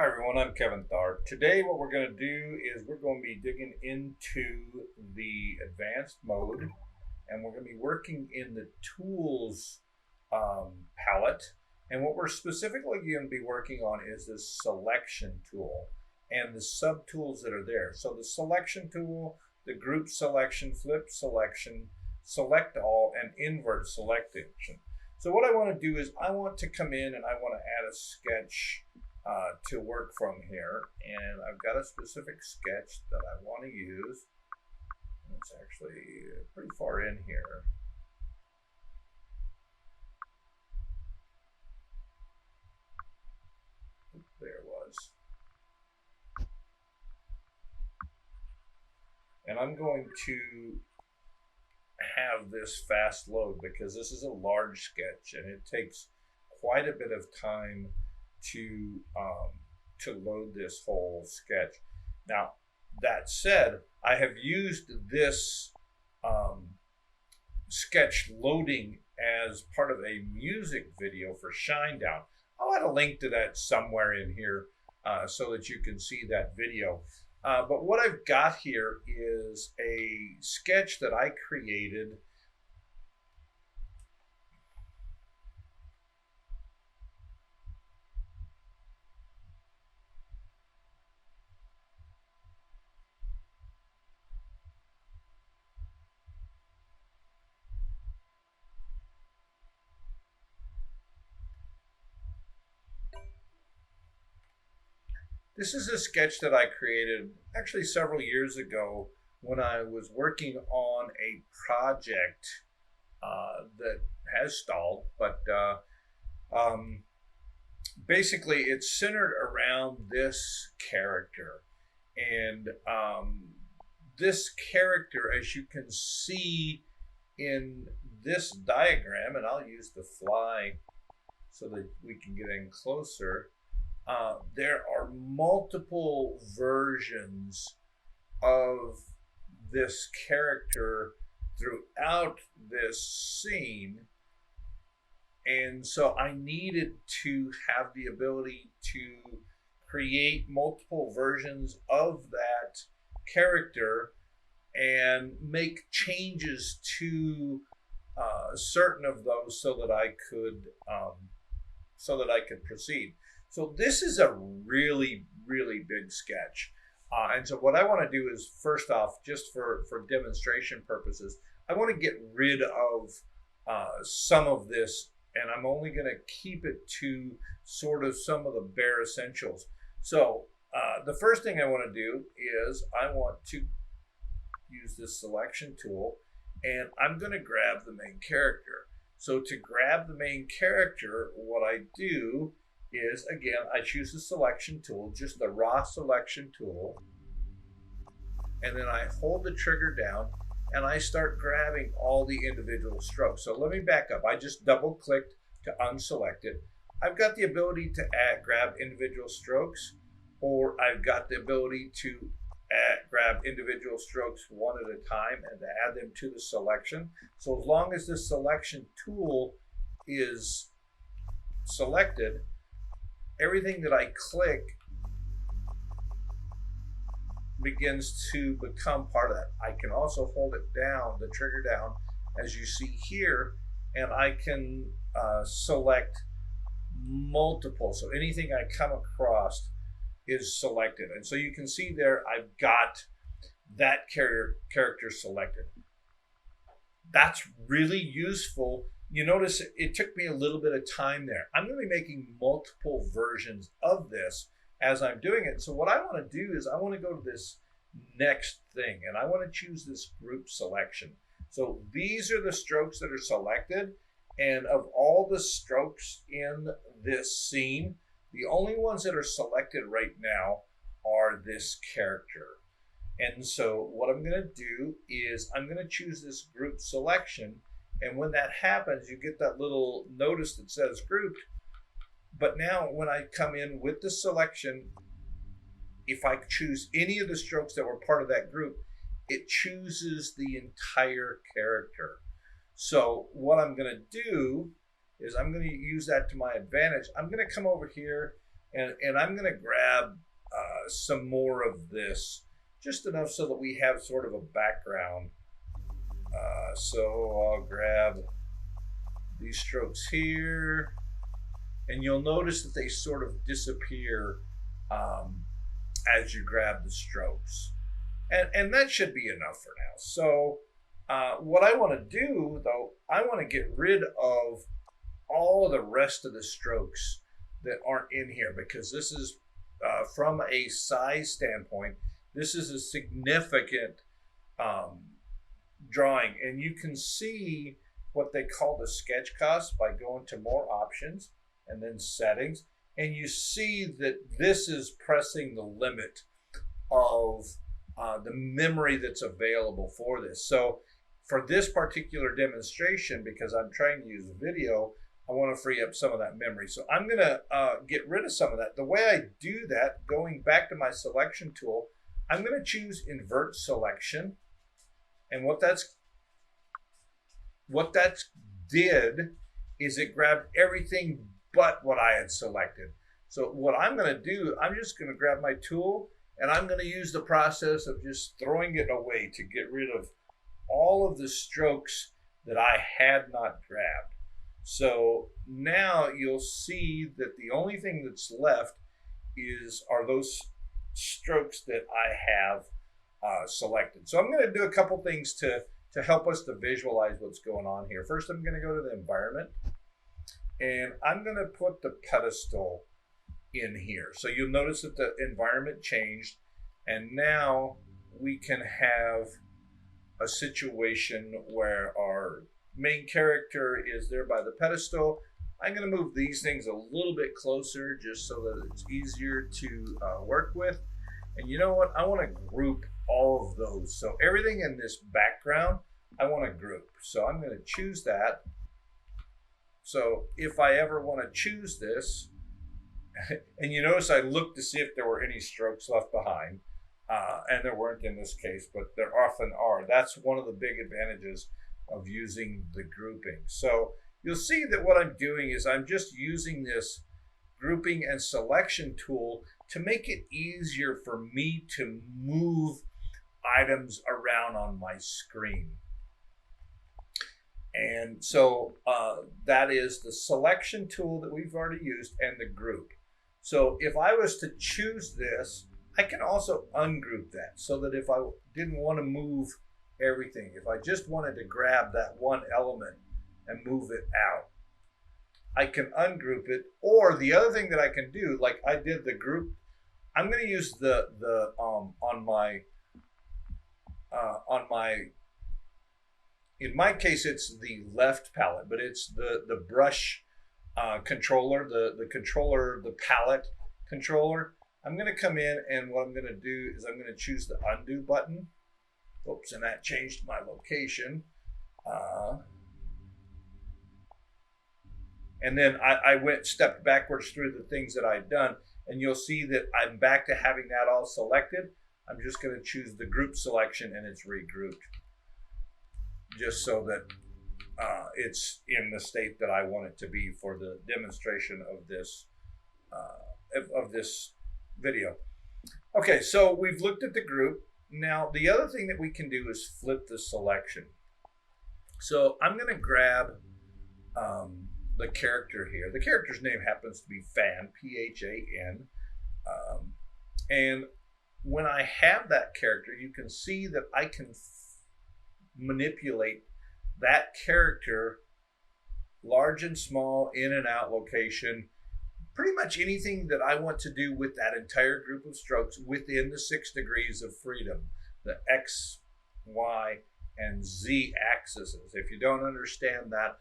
Hi everyone, I'm Kevin Tharp. Today what we're going to do is we're going to be digging into the advanced mode, and we're going to be working in the tools palette. And what we're specifically going to be working on is this selection tool and the subtools that are there. So the selection tool, the group selection, flip selection, select all, and invert selection. So what I want to do is I want to come in and I want to add a sketch to work from here, and I've got a specific sketch that I want to use. It's actually pretty far in here. There it was. And I'm going to have this fast load because this is a large sketch and it takes quite a bit of time to load this whole sketch. Now, that said, I have used this sketch loading as part of a music video for Shinedown. I'll add a link to that somewhere in here so that you can see that video. But what I've got here is a sketch that I created. This is a sketch that I created actually several years ago when I was working on a project that has stalled, but basically it's centered around this character. And this character, as you can see in this diagram, and I'll use the fly so that we can get in closer. There are multiple versions of this character throughout this scene. And so I needed to have the ability to create multiple versions of that character and make changes to certain of those so that I could proceed. So this is a really, really big sketch. And so what I want to do is, first off, just for demonstration purposes, I want to get rid of some of this, and I'm only going to keep it to sort of some of the bare essentials. So the first thing I want to do is I want to use this selection tool, and I'm going to grab the main character. So to grab the main character, what I do is, again, I choose the selection tool, just the raw selection tool, and then I hold the trigger down and I start grabbing all the individual strokes. So let me back up. I just double clicked to unselect it. I've got the ability to grab individual strokes, or I've got the ability to grab individual strokes one at a time and to add them to the selection. So as long as this selection tool is selected, everything that I click begins to become part of that. I can also hold it down, the trigger down, as you see here, and I can select multiple. So anything I come across is selected. And so you can see there, I've got that character selected. That's really useful. You notice it took me a little bit of time there. I'm going to be making multiple versions of this as I'm doing it. So what I want to do is I want to go to this next thing, and I want to choose this group selection. So these are the strokes that are selected, and of all the strokes in this scene, the only ones that are selected right now are this character. And so what I'm going to do is I'm going to choose this group selection. And when that happens, you get that little notice that says grouped. But now when I come in with the selection, if I choose any of the strokes that were part of that group, it chooses the entire character. So what I'm going to do is I'm going to use that to my advantage. I'm going to come over here And I'm going to grab some more of this, just enough so that we have sort of a background. So I'll grab these strokes here, and you'll notice that they sort of disappear as you grab the strokes. And that should be enough for now. So what I want to do, though, I want to get rid of all of the rest of the strokes that aren't in here, because this is, from a size standpoint, this is a significant drawing. And you can see what they call the sketch cost by going to more options and then settings. And you see that this is pressing the limit of the memory that's available for this. So for this particular demonstration, because I'm trying to use video, I want to free up some of that memory. So I'm going to get rid of some of that. The way I do that, going back to my selection tool, I'm going to choose invert selection. And what that's did is it grabbed everything but what I had selected. So what I'm going to do, I'm just going to grab my tool, and I'm going to use the process of just throwing it away to get rid of all of the strokes that I had not grabbed. So now you'll see that the only thing that's left are those strokes that I have selected. So I'm going to do a couple things to help us to visualize what's going on here. First, I'm going to go to the environment, and I'm going to put the pedestal in here. So you'll notice that the environment changed, and now we can have a situation where our main character is there by the pedestal. I'm going to move these things a little bit closer just so that it's easier to work with. And you know what? I want to group all of those. So everything in this background, I want to group. So I'm going to choose that. So if I ever want to choose this, and you notice I looked to see if there were any strokes left behind, and there weren't in this case, but there often are. That's one of the big advantages of using the grouping. So you'll see that what I'm doing is I'm just using this grouping and selection tool to make it easier for me to move items around on my screen. And so that is the selection tool that we've already used, and the group. So if I was to choose this, I can also ungroup that, so that if I didn't want to move everything, if I just wanted to grab that one element and move it out, I can ungroup it. Or the other thing that I can do, like I did the group, I'm going to use in my case, it's the left palette, but it's the brush controller, the palette controller. I'm going to come in, and what I'm going to do is I'm going to choose the undo button. Oops, and that changed my location. And then I stepped backwards through the things that I'd done, and you'll see that I'm back to having that all selected. I'm just going to choose the group selection, and it's regrouped, just so that it's in the state that I want it to be for the demonstration of this video. Okay, so we've looked at the group. Now, the other thing that we can do is flip the selection. So I'm going to grab the character here. The character's name happens to be Phan, P-H-A-N. And when I have that character, you can see that I can manipulate that character, large and small, in and out location, pretty much anything that I want to do with that entire group of strokes within the 6 degrees of freedom, the X, Y, and Z axes. If you don't understand that,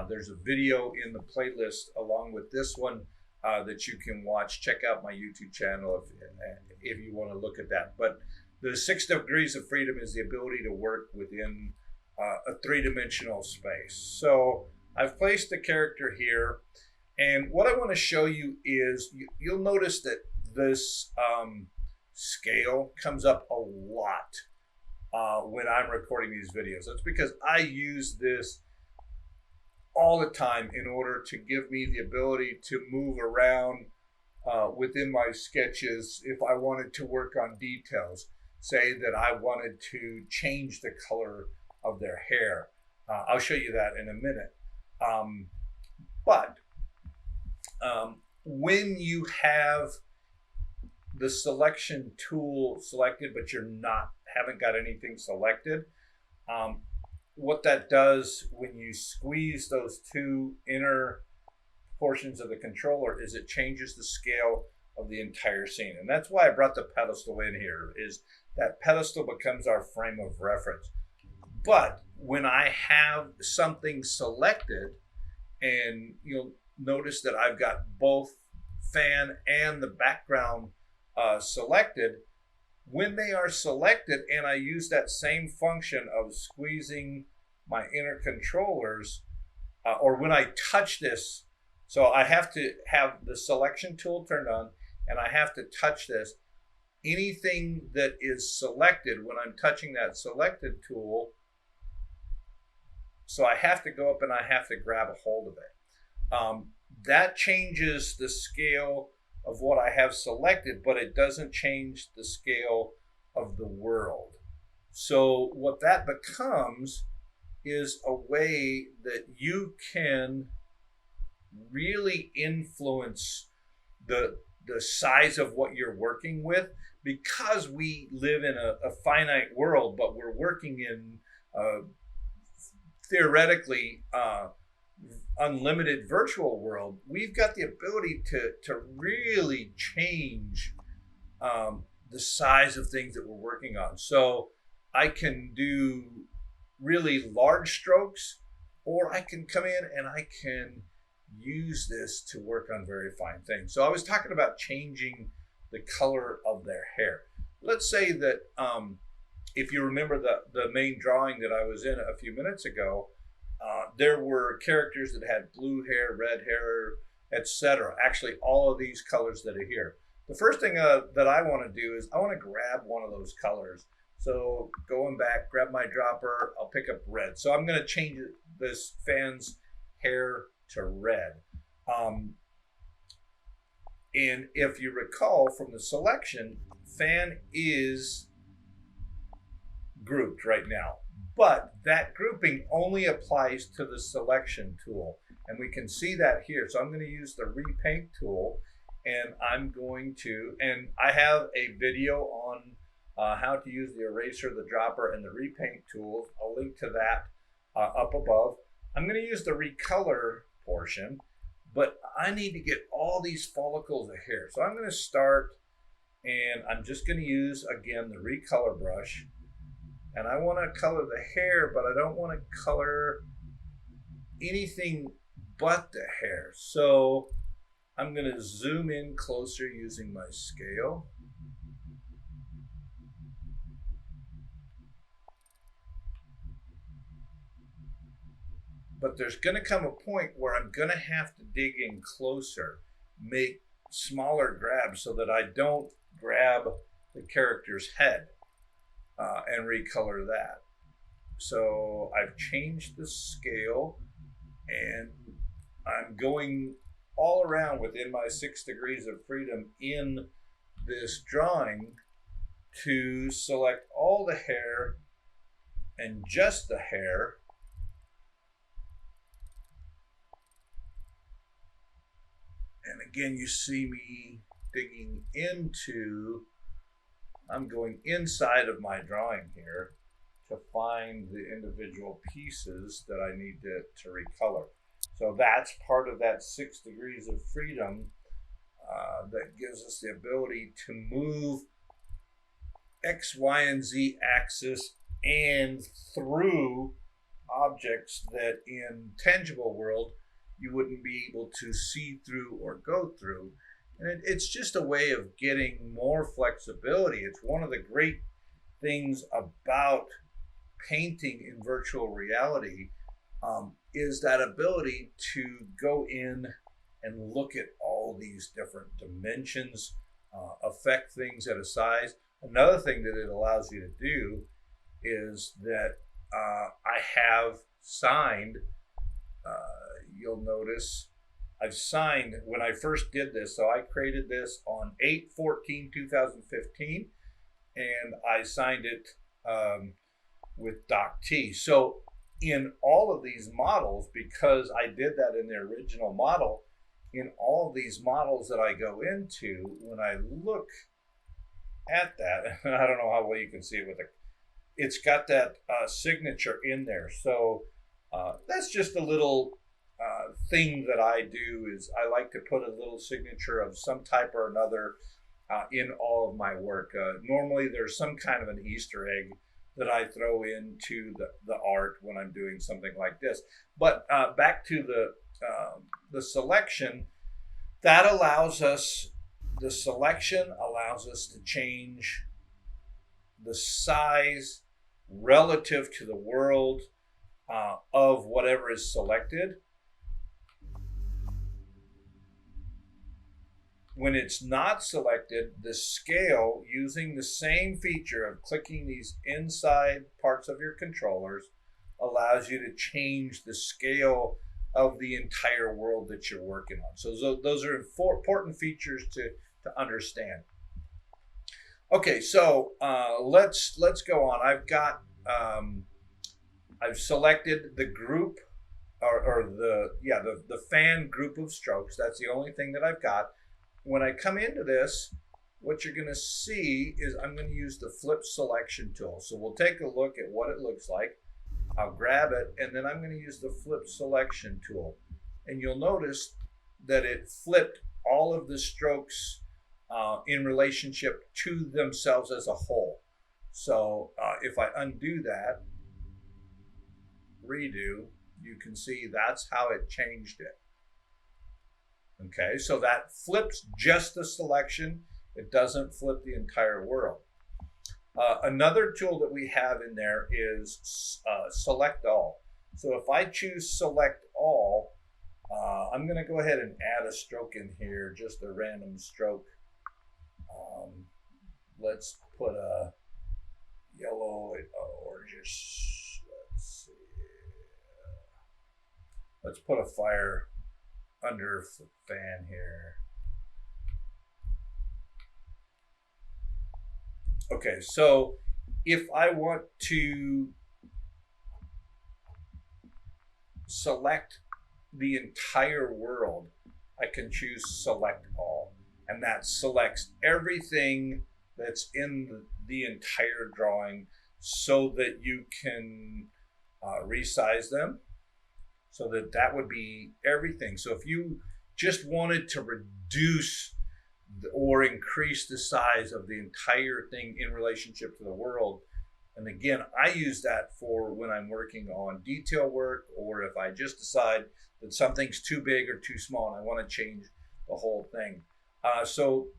there's a video in the playlist along with this one that you can watch. Check out my YouTube channel if you want to look at that. But the 6 degrees of freedom is the ability to work within a 3-dimensional space. So I've placed the character here, and what I want to show you is you'll notice that this scale comes up a lot when I'm recording these videos. That's because I use this all the time in order to give me the ability to move around within my sketches if I wanted to work on details. Say that I wanted to change the color of their hair. I'll show you that in a minute. But when you have the selection tool selected, but you're haven't got anything selected, what that does when you squeeze those two inner portions of the controller is it changes the scale of the entire scene. And that's why I brought the pedestal in here, is that pedestal becomes our frame of reference. But when I have something selected, and you'll notice that I've got both fan and the background selected, when they are selected and I use that same function of squeezing my inner controllers, or when I touch this, so I have to have the selection tool turned on and I have to touch this. Anything that is selected when I'm touching that selected tool, so I have to go up and I have to grab a hold of it. That changes the scale of what I have selected, but it doesn't change the scale of the world. So what that becomes is a way that you can really influence the size of what you're working with, because we live in a finite world, but we're working in theoretically unlimited virtual world. We've got the ability to really change the size of things that we're working on. So I can do really large strokes, or I can come in and I can use this to work on very fine things. So I was talking about changing the color of their hair. Let's say that if you remember the main drawing that I was in a few minutes ago, there were characters that had blue hair, red hair, etc. Actually, all of these colors that are here. The first thing that I want to do is I want to grab one of those colors. So going back, grab my dropper, I'll pick up red. So I'm going to change this fan's hair to red. And if you recall from the selection, fan is grouped right now, but that grouping only applies to the selection tool. And we can see that here. So I'm going to use the repaint tool, and I'm going to, and I have a video on how to use the eraser, the dropper, and the repaint tools. I'll link to that up above. I'm going to use the recolor portion, but I need to get all these follicles of hair. So I'm going to start, and I'm just going to use, again, the recolor brush. And I want to color the hair, but I don't want to color anything but the hair. So I'm going to zoom in closer using my scale. But there's going to come a point where I'm going to have to dig in closer, make smaller grabs so that I don't grab the character's head and recolor that. So I've changed the scale, and I'm going all around within my 6 degrees of freedom in this drawing to select all the hair and just the hair. And again, you see me digging into, I'm going inside of my drawing here to find the individual pieces that I need to recolor. So that's part of that 6 degrees of freedom that gives us the ability to move X, Y, and Z axis and through objects that in tangible world you wouldn't be able to see through or go through. And it's just a way of getting more flexibility. It's one of the great things about painting in virtual reality, is that ability to go in and look at all these different dimensions, affect things at a size. Another thing that it allows you to do is that I have signed, you'll notice I've signed when I first did this. So I created this on 8/14/2015, and I signed it with Doc T. So in all of these models, because I did that in the original model, in all of these models that I go into, when I look at that, I don't know how well you can see it with it, it's got that signature in there. So that's just a little thing that I do, is I like to put a little signature of some type or another in all of my work. Normally there's some kind of an Easter egg that I throw into the art when I'm doing something like this. But back to the selection, that allows us, the selection allows us to change the size relative to the world of whatever is selected. When it's not selected, the scale, using the same feature of clicking these inside parts of your controllers, allows you to change the scale of the entire world that you're working on. So those are important features to understand. Okay, so let's go on. I've selected the group, or the fan group of strokes. That's the only thing that I've got. When I come into this, what you're going to see is I'm going to use the flip selection tool. So we'll take a look at what it looks like. I'll grab it, and then I'm going to use the flip selection tool. And you'll notice that it flipped all of the strokes in relationship to themselves as a whole. So if I undo that, redo, you can see that's how it changed it. Okay, so that flips just the selection. It doesn't flip the entire world. Another tool that we have in there is select all. So if I choose select all, I'm going to go ahead and add a stroke in here, just a random stroke. Let's put a yellow, or just, let's see. Let's put a fire under fan here. Okay, so if I want to select the entire world, I can choose select all, and that selects everything that's in the entire drawing, so that you can resize them. So that would be everything. So if you just wanted to reduce or increase the size of the entire thing in relationship to the world, and again, I use that for when I'm working on detail work, or if I just decide that something's too big or too small and I want to change the whole thing. So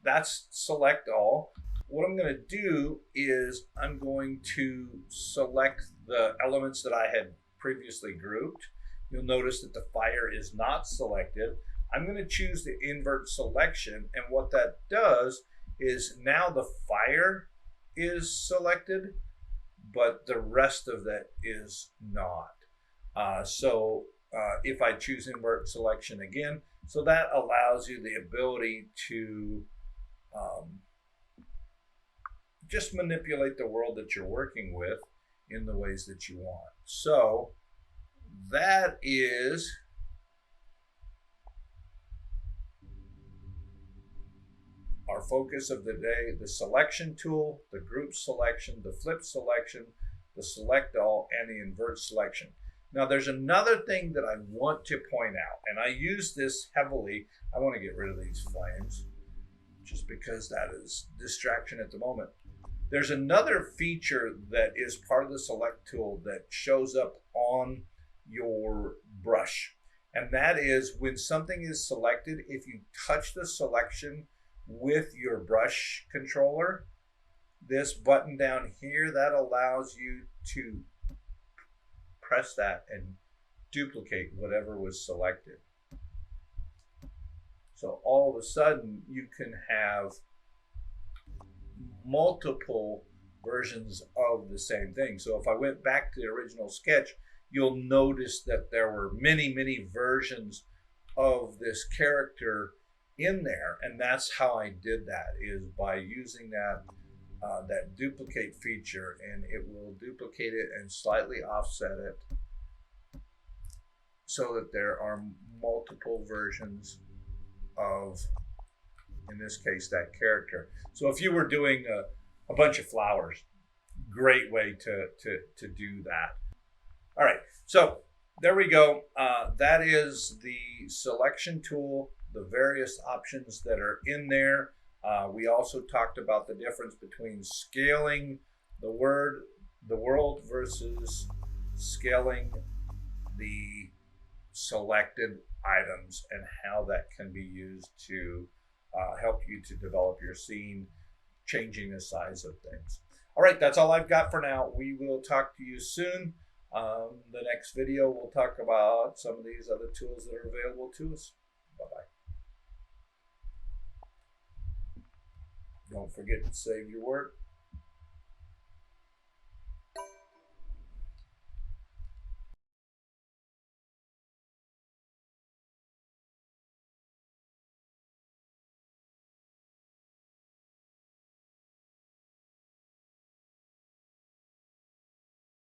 that's select all. What I'm going to do is I'm going to select the elements that I had previously grouped. You'll notice that the fire is not selected. I'm going to choose the invert selection, and what that does is now the fire is selected, but the rest of that is not. If I choose invert selection again, so that allows you the ability to just manipulate the world that you're working with in the ways that you want. So that is our focus of the day: the selection tool, the group selection, the flip selection, the select all, and the invert selection. Now there's another thing that I want to point out, and I use this heavily. I want to get rid of these flames just because that is distraction at the moment. There's another feature that is part of the select tool that shows up on your brush, and that is when something is selected, if you touch the selection with your brush controller, this button down here, that allows you to press that and duplicate whatever was selected. So all of a sudden you can have multiple versions of the same thing. So if I went back to the original sketch, you'll notice that there were many versions of this character in there, and that's how I did that, is by using that duplicate feature, and it will duplicate it and slightly offset it so that there are multiple versions of, in this case, that character. So if you were doing a bunch of flowers, great way to do that. All right, so there we go. That is the selection tool, the various options that are in there. We also talked about the difference between scaling the world versus scaling the selected items, and how that can be used to help you to develop your scene, changing the size of things. All right, that's all I've got for now. We will talk to you soon. The next video, we'll talk about some of these other tools that are available to us. Bye-bye. Don't forget to save your work.